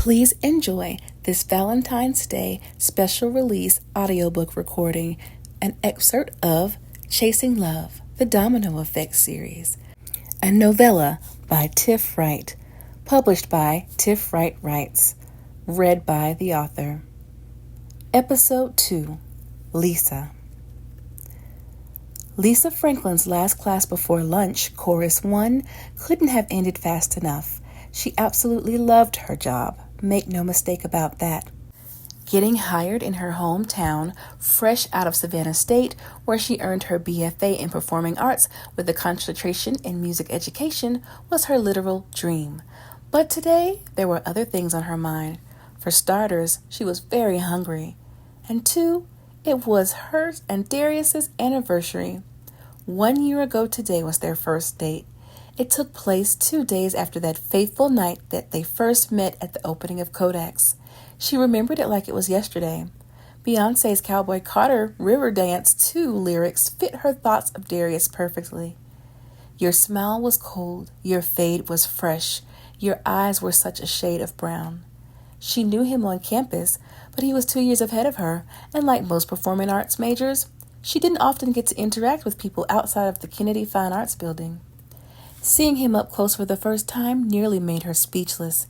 Please enjoy this Valentine's Day special release audiobook recording, an excerpt of Chasing Love, the Domino Effect Series, a novella by Tiff Wright, published by Tiff Wright Writes, read by the author. Episode 2, Lisa. Lisa Franklin's last class before lunch, Chorus 1, couldn't have ended fast enough. She absolutely loved her job. Make no mistake about that. Getting hired in her hometown, fresh out of Savannah State, where she earned her BFA in Performing Arts with a concentration in music education, was her literal dream. But today, there were other things on her mind. For starters, she was very hungry. And two, it was hers and Darius's anniversary. 1 year ago today was their first date. It took place 2 days after that fateful night that they first met at the opening of Kodak's. She remembered it like it was yesterday. Beyonce's Cowboy Carter River Dance 2 lyrics fit her thoughts of Darius perfectly. Your smile was cold, your fade was fresh, your eyes were such a shade of brown. She knew him on campus, but he was 2 years ahead of her, and like most performing arts majors, she didn't often get to interact with people outside of the Kennedy Fine Arts Building. Seeing him up close for the first time nearly made her speechless.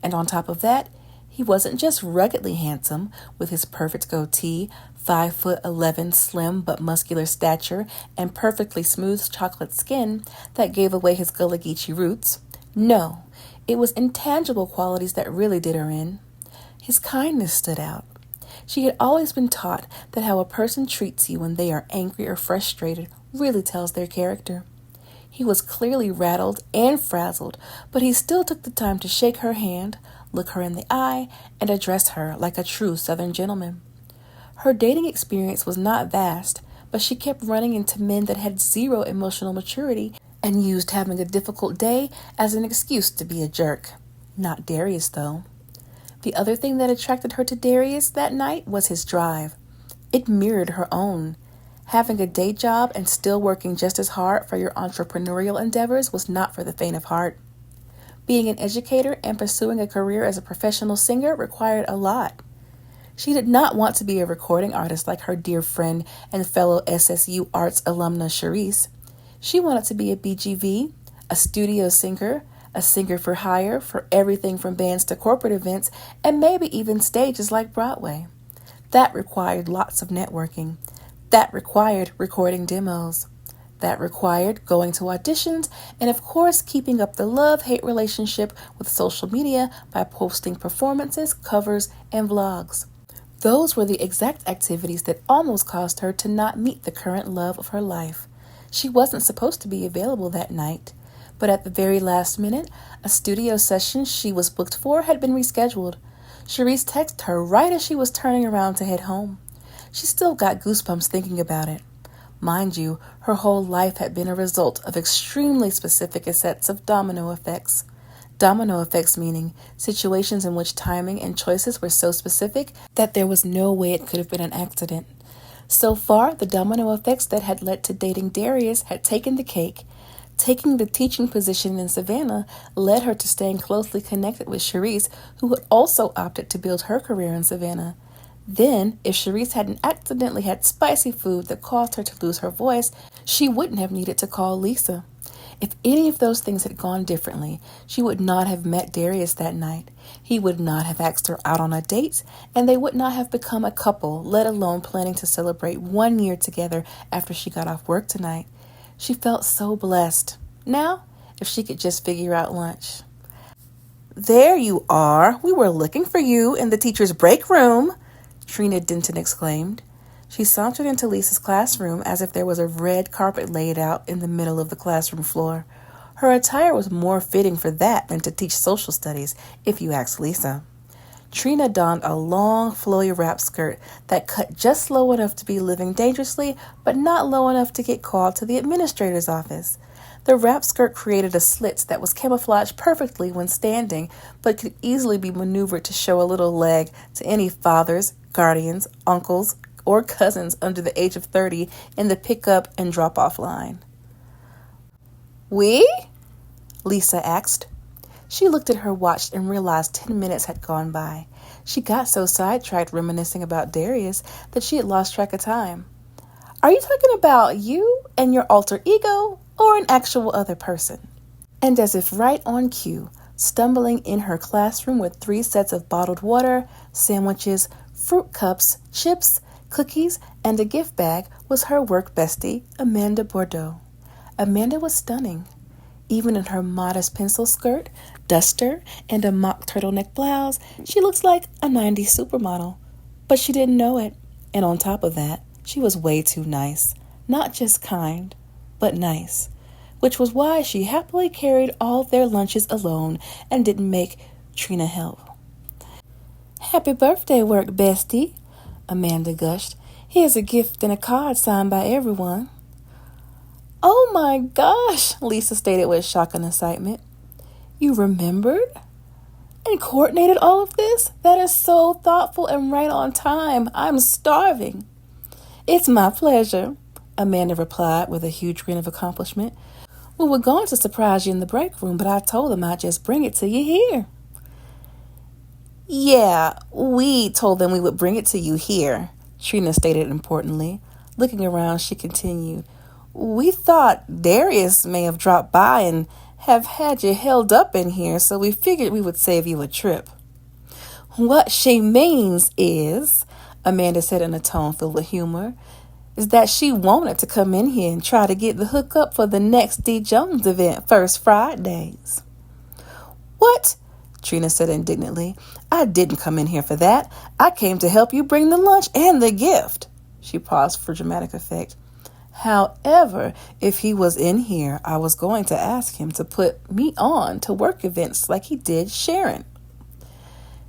And on top of that, he wasn't just ruggedly handsome, with his perfect goatee, 5'11" slim but muscular stature, and perfectly smooth chocolate skin that gave away his Gullah Geechee roots. No, it was intangible qualities that really did her in. His kindness stood out. She had always been taught that how a person treats you when they are angry or frustrated really tells their character. He was clearly rattled and frazzled, but he still took the time to shake her hand, look her in the eye, and address her like a true Southern gentleman. Her dating experience was not vast, but she kept running into men that had zero emotional maturity and used having a difficult day as an excuse to be a jerk. Not Darius, though. The other thing that attracted her to Darius that night was his drive. It mirrored her own. Having a day job and still working just as hard for your entrepreneurial endeavors was not for the faint of heart. Being an educator and pursuing a career as a professional singer required a lot. She did not want to be a recording artist like her dear friend and fellow SSU Arts alumna Cherise. She wanted to be a BGV, a studio singer, a singer for hire for everything from bands to corporate events, and maybe even stages like Broadway. That required lots of networking. That required recording demos. That required going to auditions and, of course, keeping up the love-hate relationship with social media by posting performances, covers, and vlogs. Those were the exact activities that almost caused her to not meet the current love of her life. She wasn't supposed to be available that night, but at the very last minute, a studio session she was booked for had been rescheduled. Cherise texted her right as she was turning around to head home. She still got goosebumps thinking about it. Mind you, her whole life had been a result of extremely specific sets of domino effects. Domino effects meaning situations in which timing and choices were so specific that there was no way it could have been an accident. So far, the domino effects that had led to dating Darius had taken the cake. Taking the teaching position in Savannah led her to staying closely connected with Cherise, who had also opted to build her career in Savannah. Then, if Cherise hadn't accidentally had spicy food that caused her to lose her voice, she wouldn't have needed to call Lisa. If any of those things had gone differently, she would not have met Darius that night. He would not have asked her out on a date, and they would not have become a couple, let alone planning to celebrate 1 year together after she got off work tonight. She felt so blessed. Now, if she could just figure out lunch. "There you are. We were looking for you in the teacher's break room," Trina Denton exclaimed. She sauntered into Lisa's classroom as if there was a red carpet laid out in the middle of the classroom floor. Her attire was more fitting for that than to teach social studies, if you ask Lisa. Trina donned a long, flowy wrap skirt that cut just low enough to be living dangerously, but not low enough to get called to the administrator's office. The wrap skirt created a slit that was camouflaged perfectly when standing, but could easily be maneuvered to show a little leg to any fathers, guardians, uncles, or cousins under the age of 30 in the pick-up and drop-off line. "We?" Lisa asked. She looked at her watch and realized 10 minutes had gone by. She got so sidetracked reminiscing about Darius that she had lost track of time. Are you talking about you and your alter ego, or an actual other person? And as if right on cue, stumbling in her classroom with 3 sets of bottled water, sandwiches, fruit cups, chips, cookies, and a gift bag was her work bestie, Amanda Bordeaux. Amanda was stunning. Even in her modest pencil skirt, duster, and a mock turtleneck blouse, she looked like a 90s supermodel. But she didn't know it. And on top of that, she was way too nice. Not just kind, but nice. Which was why she happily carried all their lunches alone and didn't make Trina help. Happy birthday, work bestie, Amanda gushed. Here's a gift and a card signed by everyone. Oh my gosh, Lisa stated with shock and excitement. You remembered and coordinated all of this? That is so thoughtful and right on time. I'm starving. It's my pleasure, Amanda replied with a huge grin of accomplishment. We were going to surprise you in the break room, but I told them I'd just bring it to you here. Yeah, we told them we would bring it to you here, Trina stated importantly. Looking around, she continued. We thought Darius may have dropped by and have had you held up in here, so we figured we would save you a trip. What she means is, Amanda said in a tone filled with humor, is that she wanted to come in here and try to get the hookup for the next D. Jones event, First Fridays. What? Trina said indignantly. I didn't come in here for that. I came to help you bring the lunch and the gift. She paused for dramatic effect. However, if he was in here, I was going to ask him to put me on to work events like he did Sharon.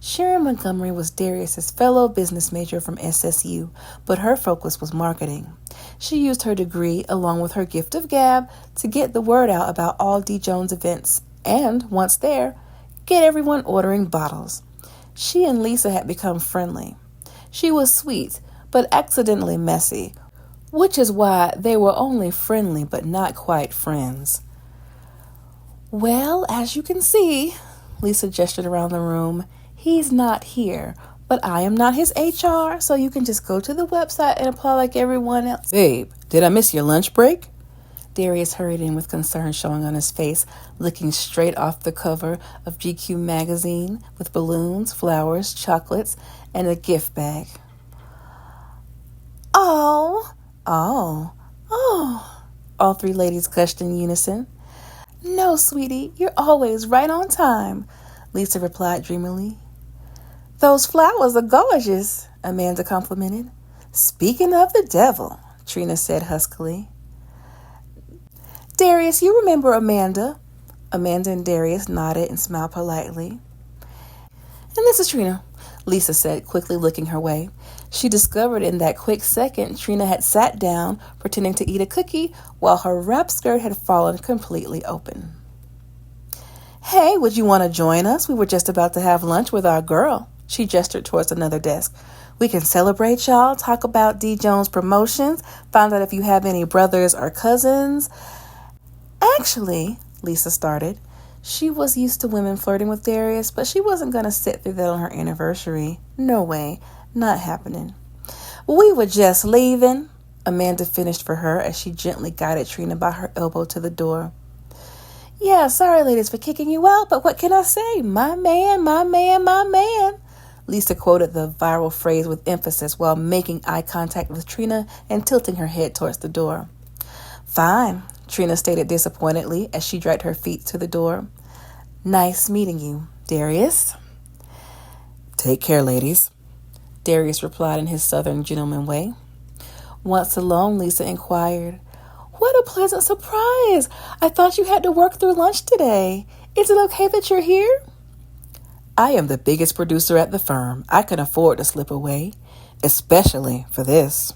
Sharon Montgomery was Darius's fellow business major from SSU, but her focus was marketing. She used her degree, along with her gift of gab, to get the word out about all D. Jones events and, once there, get everyone ordering bottles. She and Lisa had become friendly. She was sweet, but accidentally messy, which is why they were only friendly but not quite friends. Well, as you can see, Lisa gestured around the room, he's not here, but I am not his HR, so you can just go to the website and apply like everyone else. Babe, did I miss your lunch break? Darius hurried in with concern showing on his face, looking straight off the cover of GQ magazine with balloons, flowers, chocolates, and a gift bag. Oh, all 3 ladies gushed in unison. No, sweetie, you're always right on time, Lisa replied dreamily. Those flowers are gorgeous, Amanda complimented. Speaking of the devil, Trina said huskily. Darius, you remember Amanda? Amanda and Darius nodded and smiled politely. And this is Trina, Lisa said, quickly looking her way. She discovered in that quick second Trina had sat down, pretending to eat a cookie, while her wrap skirt had fallen completely open. Hey, would you want to join us? We were just about to have lunch with our girl. She gestured towards another desk. We can celebrate y'all, talk about D. Jones promotions, find out if you have any brothers or cousins. Actually, Lisa started. She was used to women flirting with Darius, but she wasn't going to sit through that on her anniversary. No way. Not happening. We were just leaving, Amanda finished for her as she gently guided Trina by her elbow to the door. Yeah, sorry, ladies, for kicking you out, but what can I say? My man, my man, my man. Lisa quoted the viral phrase with emphasis while making eye contact with Trina and tilting her head towards the door. Fine, Trina stated disappointedly as she dragged her feet to the door. Nice meeting you, Darius. Take care, ladies, Darius replied in his southern gentleman way. Once alone, Lisa inquired, What a pleasant surprise! I thought you had to work through lunch today. Is it okay that you're here? I am the biggest producer at the firm. I can afford to slip away, especially for this,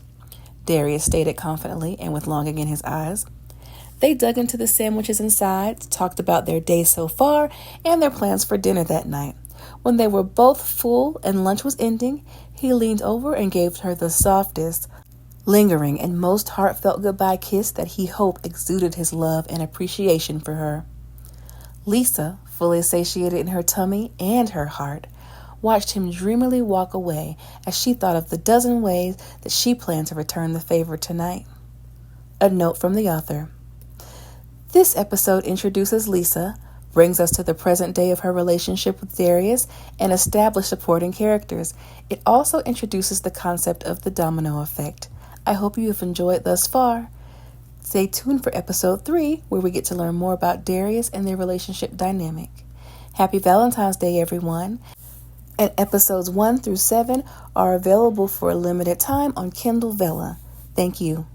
Darius stated confidently and with longing in his eyes. They dug into the sandwiches and sides, talked about their day so far and their plans for dinner that night. When they were both full and lunch was ending, he leaned over and gave her the softest, lingering, and most heartfelt goodbye kiss that he hoped exuded his love and appreciation for her. Lisa, fully satiated in her tummy and her heart, watched him dreamily walk away as she thought of the dozen ways that she planned to return the favor tonight. A note from the author. This episode introduces Lisa, brings us to the present day of her relationship with Darius, and establishes supporting characters. It also introduces the concept of the domino effect. I hope you have enjoyed thus far. Stay tuned for episode 3, where we get to learn more about Darius and their relationship dynamic. Happy Valentine's Day, everyone. And episodes 1 through 7 are available for a limited time on Kindle Vella. Thank you.